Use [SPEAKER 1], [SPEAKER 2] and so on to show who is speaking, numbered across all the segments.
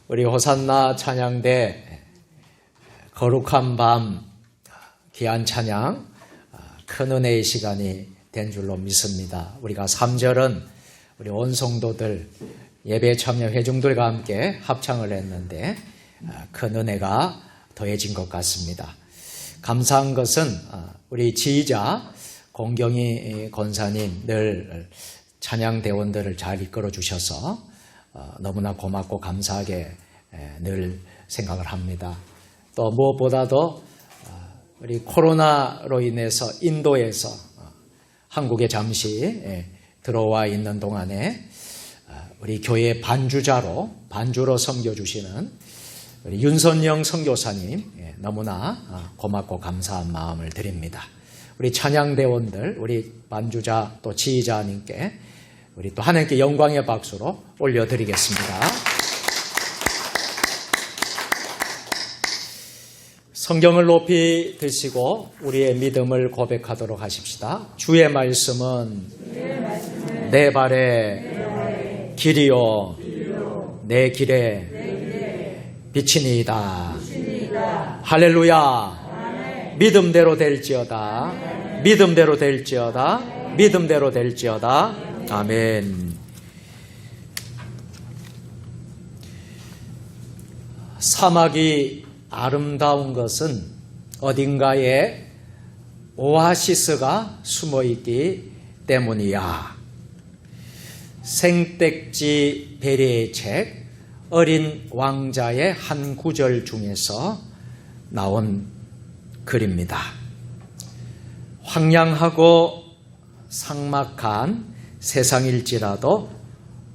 [SPEAKER 1] 우리 호산나 찬양대 거룩한 밤 귀한 찬양 큰 은혜의 시간이 된 줄로 믿습니다. 우리가 3절은 우리 온 성도들 예배 참여 회중들과 함께 합창을 했는데 큰 은혜가 더해진 것 같습니다. 감사한 것은 우리 지휘자 공경희 권사님 늘 찬양 대원들을 잘 이끌어 주셔서 너무나 고맙고 감사하게 늘 생각을 합니다. 또 무엇보다도 우리 코로나로 인해서 인도에서 한국에 잠시 들어와 있는 동안에 우리 교회 반주로 섬겨주시는 우리 윤선영 선교사님 너무나 고맙고 감사한 마음을 드립니다. 우리 찬양대원들, 우리 반주자 또 지휘자님께 우리 또 하나님께 영광의 박수로 올려드리겠습니다. 성경을 높이 드시고 우리의 믿음을 고백하도록 하십시다. 주의 말씀은 내 발의 길이요 내 길에 빛이니이다. 할렐루야. 믿음대로 될지어다. 믿음대로 될지어다. 믿음대로 될지어다. 아멘. 사막이 아름다운 것은 어딘가에 오아시스가 숨어있기 때문이야. 생택지 베리의 책 어린 왕자의 한 구절 중에서 나온 글입니다. 황량하고 삭막한 세상일지라도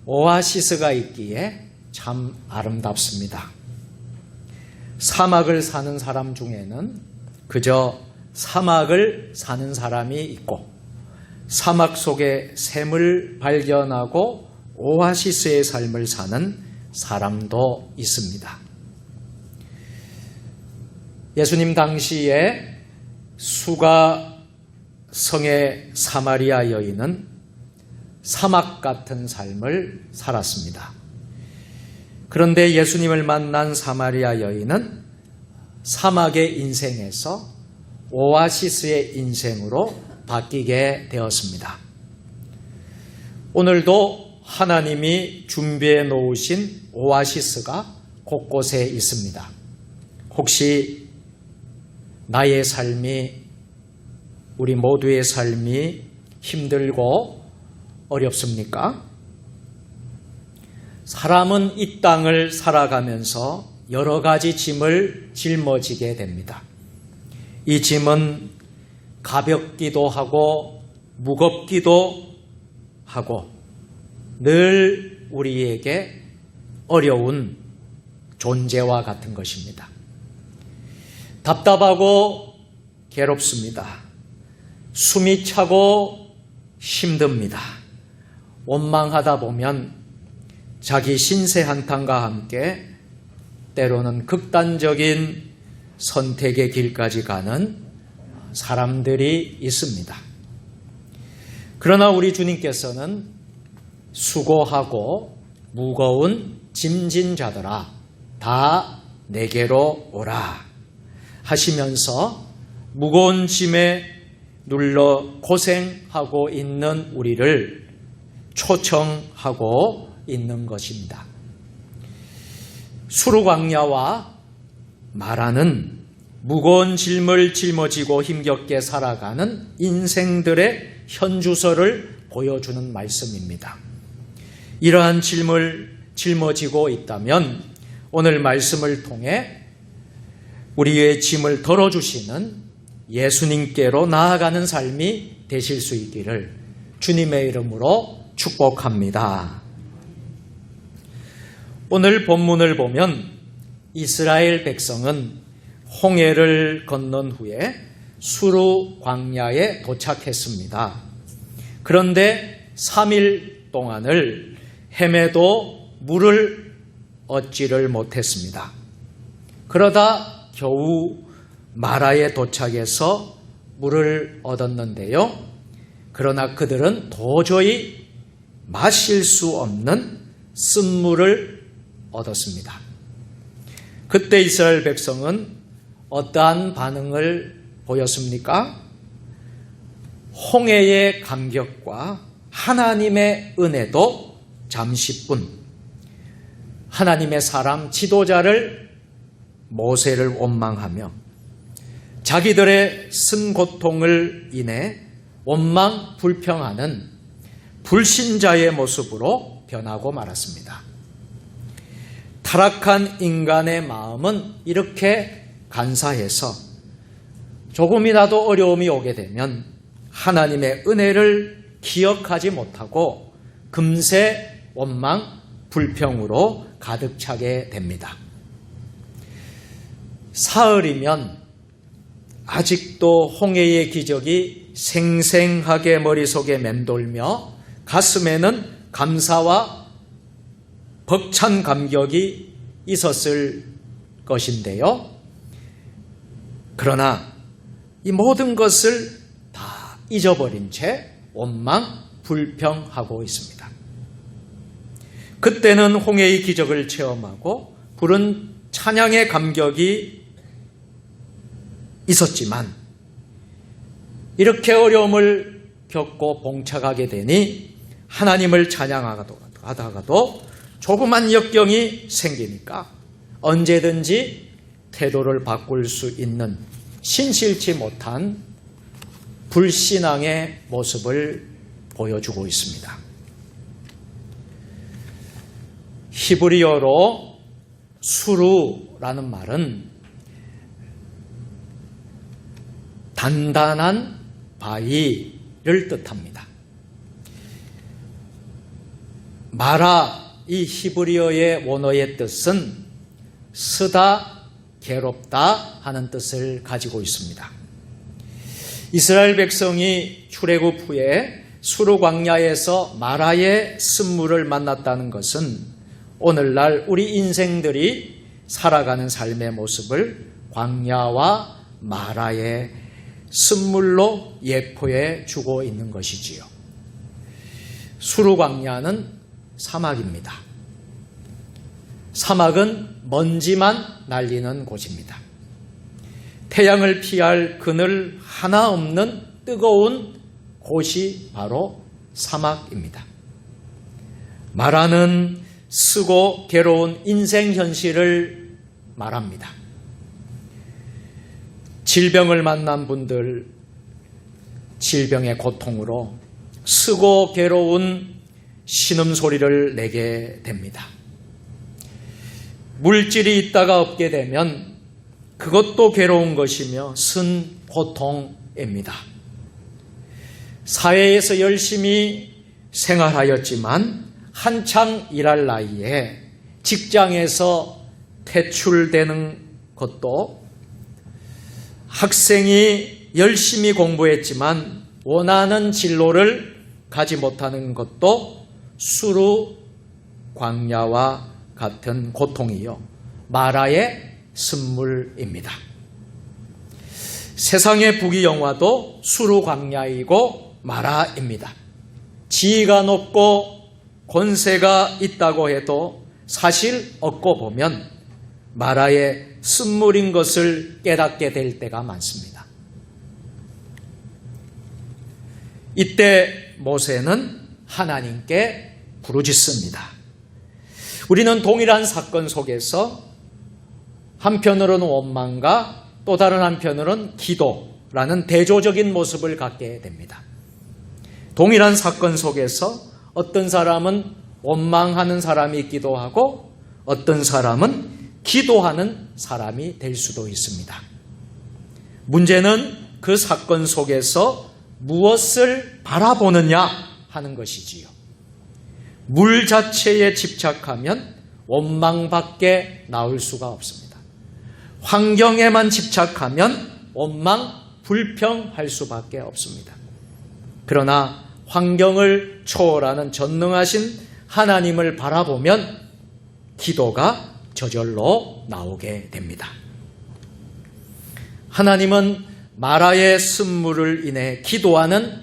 [SPEAKER 1] 오아시스가 있기에 참 아름답습니다. 사막을 사는 사람 중에는 그저 사막을 사는 사람이 있고 사막 속에 샘을 발견하고 오아시스의 삶을 사는 사람도 있습니다. 예수님 당시에 수가 성의 사마리아 여인은 사막 같은 삶을 살았습니다. 그런데 예수님을 만난 사마리아 여인은 사막의 인생에서 오아시스의 인생으로 바뀌게 되었습니다. 오늘도 하나님이 준비해 놓으신 오아시스가 곳곳에 있습니다. 혹시 나의 삶이, 우리 모두의 삶이 힘들고 어렵습니까? 사람은 이 땅을 살아가면서 여러 가지 짐을 짊어지게 됩니다. 이 짐은 가볍기도 하고 무겁기도 하고 늘 우리에게 어려운 존재와 같은 것입니다. 답답하고 괴롭습니다. 숨이 차고 힘듭니다. 원망하다 보면 자기 신세 한탄과 함께 때로는 극단적인 선택의 길까지 가는 사람들이 있습니다. 그러나 우리 주님께서는 수고하고 무거운 짐진 자들아 다 내게로 오라 하시면서 무거운 짐에 눌러 고생하고 있는 우리를 초청하고 있는 것입니다. 수르광야와 마라는 무거운 짐을 짊어지고 힘겹게 살아가는 인생들의 현주소를 보여주는 말씀입니다. 이러한 짐을 짊어지고 있다면 오늘 말씀을 통해 우리의 짐을 덜어주시는 예수님께로 나아가는 삶이 되실 수 있기를 주님의 이름으로 축복합니다. 오늘 본문을 보면 이스라엘 백성은 홍해를 건넌 후에 수르 광야에 도착했습니다. 그런데 3일 동안을 헤매도 물을 얻지를 못했습니다. 그러다 겨우 마라에 도착해서 물을 얻었는데요. 그러나 그들은 도저히 마실 수 없는 쓴물을 얻었습니다. 그때 이스라엘 백성은 어떠한 반응을 보였습니까? 홍해의 감격과 하나님의 은혜도 잠시뿐, 하나님의 사람 지도자를 모세를 원망하며 자기들의 쓴 고통을 인해 원망 불평하는 불신자의 모습으로 변하고 말았습니다. 타락한 인간의 마음은 이렇게 간사해서 조금이라도 어려움이 오게 되면 하나님의 은혜를 기억하지 못하고 금세 원망, 불평으로 가득 차게 됩니다. 사흘이면 아직도 홍해의 기적이 생생하게 머릿속에 맴돌며 가슴에는 감사와 벅찬 감격이 있었을 것인데요. 그러나 이 모든 것을 다 잊어버린 채 원망, 불평하고 있습니다. 그때는 홍해의 기적을 체험하고 부른 찬양의 감격이 있었지만 이렇게 어려움을 겪고 봉착하게 되니 하나님을 찬양하다가도 조그만 역경이 생기니까 언제든지 태도를 바꿀 수 있는 신실치 못한 불신앙의 모습을 보여주고 있습니다. 히브리어로 수루라는 말은 단단한 바위를 뜻합니다. 마라, 이 히브리어의 원어의 뜻은 쓰다, 괴롭다 하는 뜻을 가지고 있습니다. 이스라엘 백성이 출애굽 후에 수르 광야에서 마라의 쓴물을 만났다는 것은 오늘날 우리 인생들이 살아가는 삶의 모습을 광야와 마라의 쓴물로 예포해 주고 있는 것이지요. 수르 광야는 사막입니다. 사막은 먼지만 날리는 곳입니다. 태양을 피할 그늘 하나 없는 뜨거운 곳이 바로 사막입니다. 마라는 쓰고 괴로운 인생 현실을 말합니다. 질병을 만난 분들, 질병의 고통으로 쓰고 괴로운 신음소리를 내게 됩니다. 물질이 있다가 없게 되면 그것도 괴로운 것이며 쓴 고통입니다. 사회에서 열심히 생활하였지만 한창 일할 나이에 직장에서 퇴출되는 것도, 학생이 열심히 공부했지만 원하는 진로를 가지 못하는 것도 수르 광야와 같은 고통이요, 마라의 쓴물입니다. 세상의 부귀영화도 수르 광야이고 마라입니다. 지위가 높고 권세가 있다고 해도 사실 얻고 보면 마라의 쓴물인 것을 깨닫게 될 때가 많습니다. 이때 모세는 하나님께 부르짖습니다. 우리는 동일한 사건 속에서 한편으로는 원망과 또 다른 한편으로는 기도라는 대조적인 모습을 갖게 됩니다. 동일한 사건 속에서 어떤 사람은 원망하는 사람이 있기도 하고 어떤 사람은 기도하는 사람이 될 수도 있습니다. 문제는 그 사건 속에서 무엇을 바라보느냐 하는 것이지요. 물 자체에 집착하면 원망밖에 나올 수가 없습니다. 환경에만 집착하면 원망, 불평할 수밖에 없습니다. 그러나 환경을 초월하는 전능하신 하나님을 바라보면 기도가 저절로 나오게 됩니다. 하나님은 마라의 쓴물을 인해 기도하는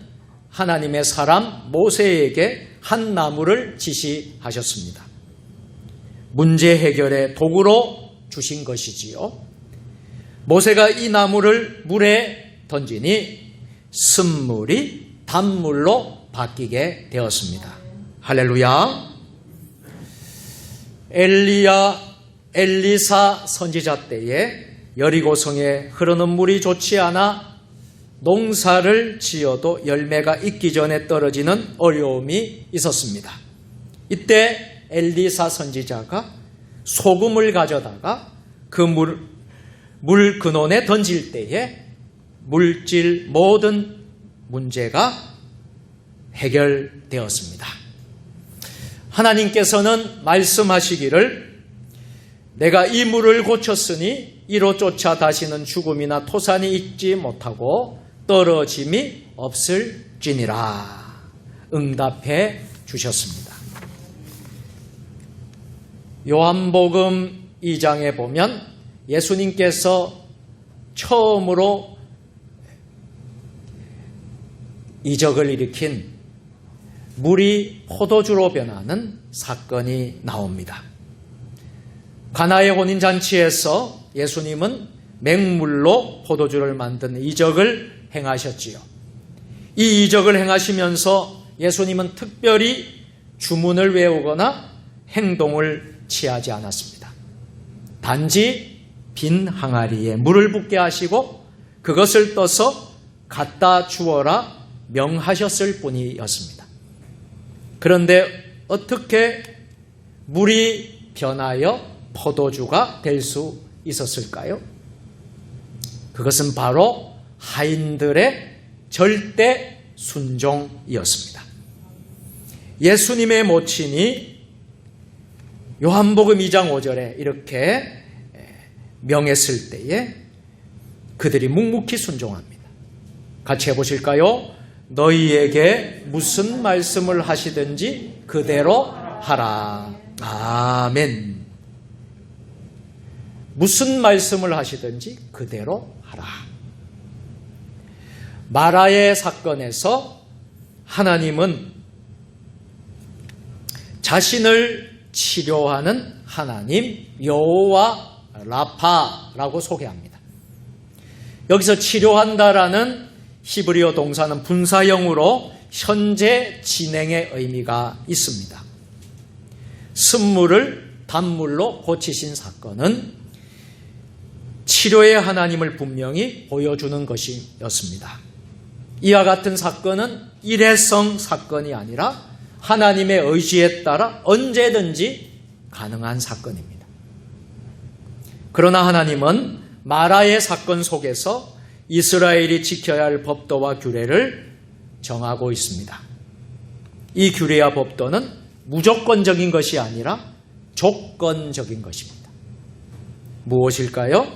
[SPEAKER 1] 하나님의 사람 모세에게 한 나무를 지시하셨습니다. 문제 해결의 도구로 주신 것이지요. 모세가 이 나무를 물에 던지니 쓴물이 단물로 바뀌게 되었습니다. 할렐루야. 엘리사 선지자 때에 여리고성에 흐르는 물이 좋지 않아 농사를 지어도 열매가 있기 전에 떨어지는 어려움이 있었습니다. 이때 엘리사 선지자가 소금을 가져다가 그 물 근원에 던질 때에 물질 모든 문제가 해결되었습니다. 하나님께서는 말씀하시기를 내가 이 물을 고쳤으니 이로 쫓아 다시는 죽음이나 토산이 있지 못하고 떨어짐이 없을지니라 응답해 주셨습니다. 요한복음 2장에 보면 예수님께서 처음으로 이적을 일으킨 물이 포도주로 변하는 사건이 나옵니다. 가나의 혼인잔치에서 예수님은 맹물로 포도주를 만든 이적을 행하셨지요. 이 이적을 행하시면서 예수님은 특별히 주문을 외우거나 행동을 취하지 않았습니다. 단지 빈 항아리에 물을 붓게 하시고 그것을 떠서 갖다 주어라 명하셨을 뿐이었습니다. 그런데 어떻게 물이 변하여 포도주가 될 수 있었을까요? 그것은 바로 하인들의 절대 순종이었습니다. 예수님의 모친이 요한복음 2장 5절에 이렇게 명했을 때에 그들이 묵묵히 순종합니다. 같이 해보실까요? 너희에게 무슨 말씀을 하시든지 그대로 하라. 아멘. 무슨 말씀을 하시든지 그대로 하라. 마라의 사건에서 하나님은 자신을 치료하는 하나님 여호와 라파라고 소개합니다. 여기서 치료한다라는 히브리어 동사는 분사형으로 현재 진행의 의미가 있습니다. 쓴물을 단물로 고치신 사건은 치료의 하나님을 분명히 보여주는 것이었습니다. 이와 같은 사건은 일회성 사건이 아니라 하나님의 의지에 따라 언제든지 가능한 사건입니다. 그러나 하나님은 마라의 사건 속에서 이스라엘이 지켜야 할 법도와 규례를 정하고 있습니다. 이 규례와 법도는 무조건적인 것이 아니라 조건적인 것입니다. 무엇일까요?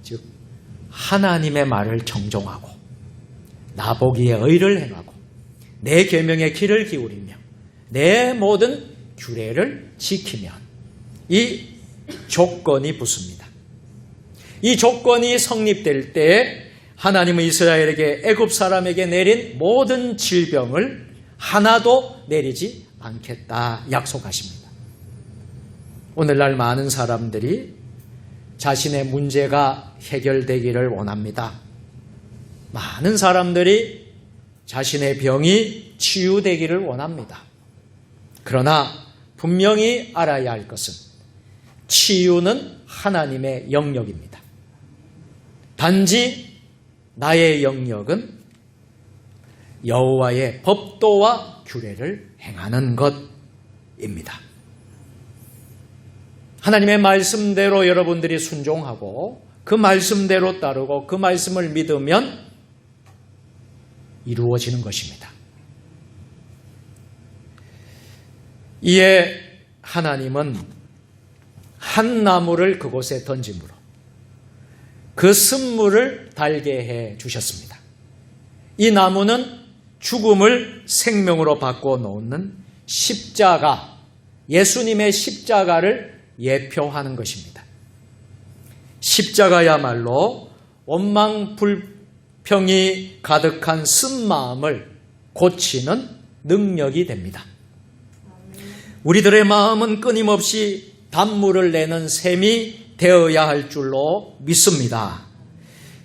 [SPEAKER 1] 즉 하나님의 말을 정종하고 나보기에 의를 행하고 내 계명의 귀를 기울이며 내 모든 규례를 지키면 이 조건이 붙습니다. 이 조건이 성립될 때 하나님은 이스라엘에게 애굽 사람에게 내린 모든 질병을 하나도 내리지 않겠다 약속하십니다. 오늘날 많은 사람들이 자신의 문제가 해결되기를 원합니다. 많은 사람들이 자신의 병이 치유되기를 원합니다. 그러나 분명히 알아야 할 것은 치유는 하나님의 영역입니다. 단지 나의 영역은 여호와의 법도와 규례를 행하는 것입니다. 하나님의 말씀대로 여러분들이 순종하고 그 말씀대로 따르고 그 말씀을 믿으면 이루어지는 것입니다. 이에 하나님은 한 나무를 그곳에 던짐으로 그 쓴물을 달게 해 주셨습니다. 이 나무는 죽음을 생명으로 바꿔 놓는 십자가, 예수님의 십자가를 예표하는 것입니다. 십자가야말로 원망 불평이 가득한 쓴 마음을 고치는 능력이 됩니다. 우리들의 마음은 끊임없이 단물을 내는 셈이 되어야 할 줄로 믿습니다.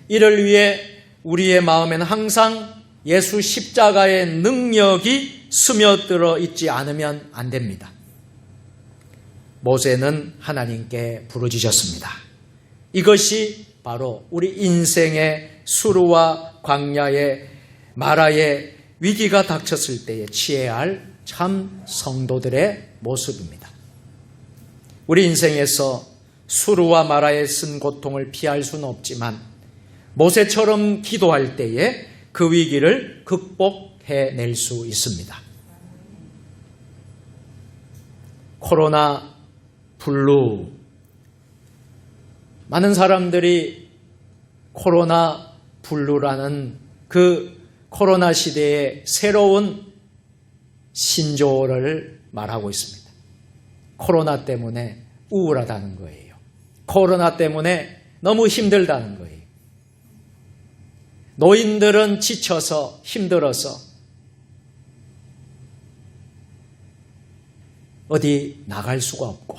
[SPEAKER 1] 이를 위해 우리의 마음에는 항상 예수 십자가의 능력이 스며들어 있지 않으면 안 됩니다. 모세는 하나님께 부르짖었습니다. 이것이 바로 우리 인생의 수르와 광야의 마라의 위기가 닥쳤을 때에 취해야 할 참 성도들의 모습입니다. 우리 인생에서 수르와 마라에 쓴 고통을 피할 수는 없지만 모세처럼 기도할 때에 그 위기를 극복해낼 수 있습니다. 코로나 블루, 많은 사람들이 코로나 블루라는 그 코로나 시대의 새로운 신조어를 말하고 있습니다. 코로나 때문에 우울하다는 거예요. 코로나 때문에 너무 힘들다는 거예요. 노인들은 지쳐서 힘들어서 어디 나갈 수가 없고,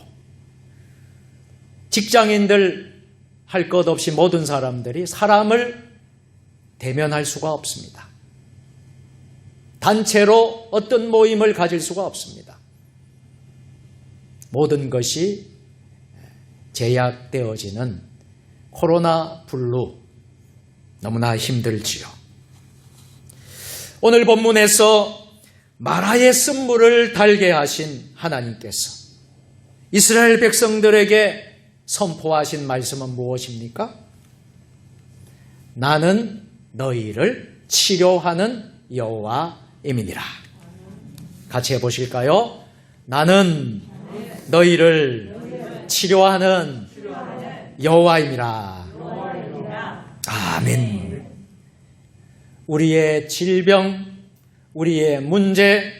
[SPEAKER 1] 직장인들 할 것 없이 모든 사람들이 사람을 대면할 수가 없습니다. 단체로 어떤 모임을 가질 수가 없습니다. 모든 것이 제약되어지는 코로나 블루, 너무나 힘들지요. 오늘 본문에서 마라의 쓴물을 달게 하신 하나님께서 이스라엘 백성들에게 선포하신 말씀은 무엇입니까? 나는 너희를 치료하는 여호와임이니라. 같이 해보실까요? 나는 너희를 치료하는 여호와임이라. 아멘. 우리의 질병, 우리의 문제,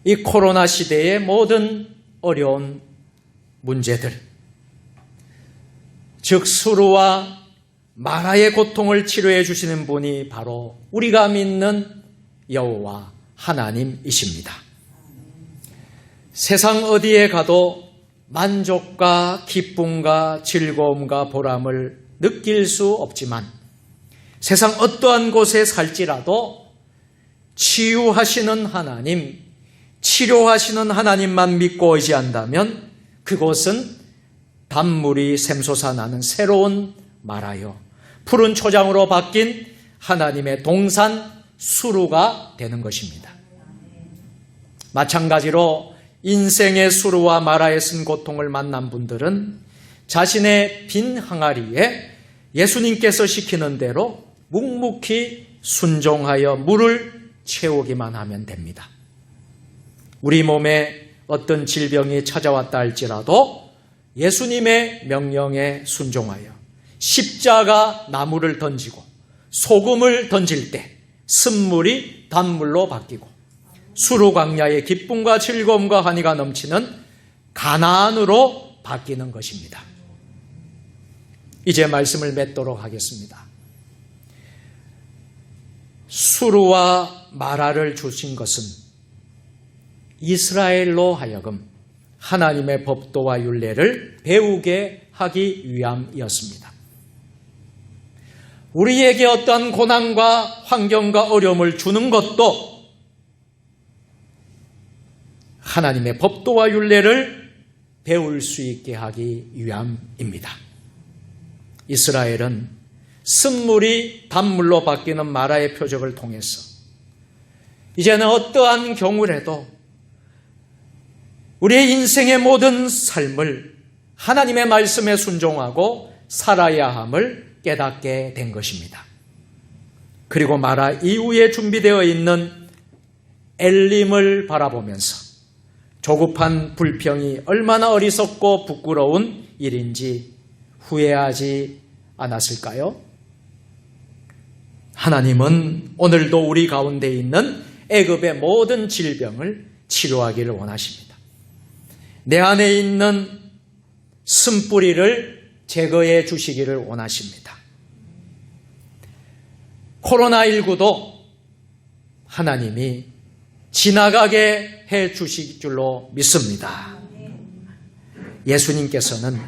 [SPEAKER 1] 이 코로나 시대의 모든 어려운 문제들, 즉 수르와 마라의 고통을 치료해 주시는 분이 바로 우리가 믿는 여호와 하나님이십니다. 세상 어디에 가도 만족과 기쁨과 즐거움과 보람을 느낄 수 없지만 세상 어떠한 곳에 살지라도 치유하시는 하나님, 치료하시는 하나님만 믿고 의지한다면 그곳은 단물이 샘솟아나는 새로운 마라요, 푸른 초장으로 바뀐 하나님의 동산 수루가 되는 것입니다. 마찬가지로 인생의 수루와 마라에 쓴 고통을 만난 분들은 자신의 빈 항아리에 예수님께서 시키는 대로 묵묵히 순종하여 물을 채우기만 하면 됩니다. 우리 몸에 어떤 질병이 찾아왔다 할지라도 예수님의 명령에 순종하여 십자가 나무를 던지고 소금을 던질 때 쓴물이 단물로 바뀌고 수르 광야의 기쁨과 즐거움과 환희가 넘치는 가나안으로 바뀌는 것입니다. 이제 말씀을 맺도록 하겠습니다. 수르와 마라를 주신 것은 이스라엘로 하여금 하나님의 법도와 율례를 배우게 하기 위함이었습니다. 우리에게 어떠한 고난과 환경과 어려움을 주는 것도 하나님의 법도와 율례를 배울 수 있게 하기 위함입니다. 이스라엘은 쓴물이 단물로 바뀌는 마라의 표적을 통해서 이제는 어떠한 경우라도 우리의 인생의 모든 삶을 하나님의 말씀에 순종하고 살아야 함을 깨닫게 된 것입니다. 그리고 마라 이후에 준비되어 있는 엘림을 바라보면서 조급한 불평이 얼마나 어리석고 부끄러운 일인지 후회하지 않았을까요? 하나님은 오늘도 우리 가운데 있는 애굽의 모든 질병을 치료하기를 원하십니다. 내 안에 있는 쓴뿌리를 제거해 주시기를 원하십니다. 코로나19도 하나님이 지나가게 해 주실 줄로 믿습니다. 예수님께서는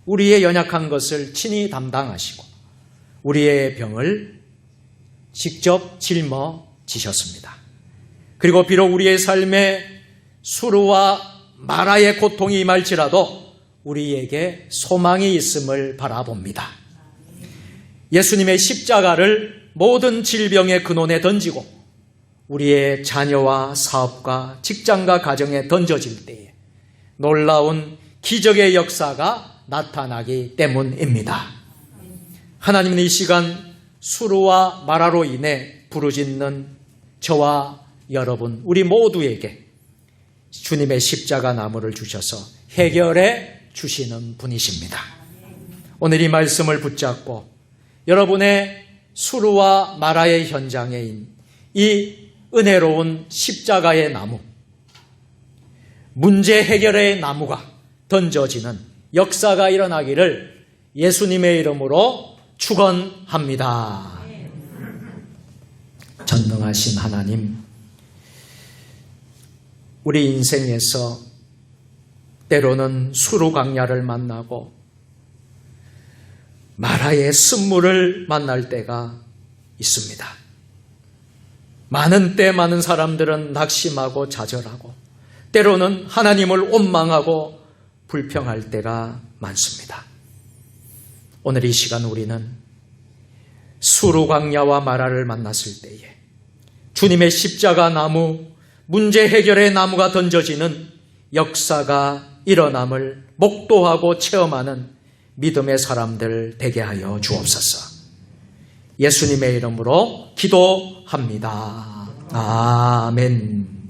[SPEAKER 1] 우리의 연약한 것을 친히 담당하시고 우리의 병을 직접 짊어지셨습니다. 그리고 비록 우리의 삶에 수르와 마라의 고통이 임할지라도 우리에게 소망이 있음을 바라봅니다. 예수님의 십자가를 모든 질병의 근원에 던지고 우리의 자녀와 사업과 직장과 가정에 던져질 때에 놀라운 기적의 역사가 나타나기 때문입니다. 하나님은 이 시간 수르와 마라로 인해 부르짖는 저와 여러분, 우리 모두에게 주님의 십자가 나무를 주셔서 해결해 주시는 분이십니다. 오늘 이 말씀을 붙잡고 여러분의 수르와 마라의 현장에인 이 은혜로운 십자가의 나무, 문제 해결의 나무가 던져지는 역사가 일어나기를 예수님의 이름으로 축원합니다. 전능하신 하나님, 우리 인생에서 때로는 수르 광야를 만나고 마라의 쓴물을 만날 때가 있습니다. 많은 때 많은 사람들은 낙심하고 좌절하고 때로는 하나님을 원망하고 불평할 때가 많습니다. 오늘 이 시간 우리는 수르 광야와 마라를 만났을 때에 주님의 십자가 나무, 문제 해결의 나무가 던져지는 역사가 일어남을 목도하고 체험하는 믿음의 사람들 되게 하여 주옵소서. 예수님의 이름으로 기도합니다. 아멘.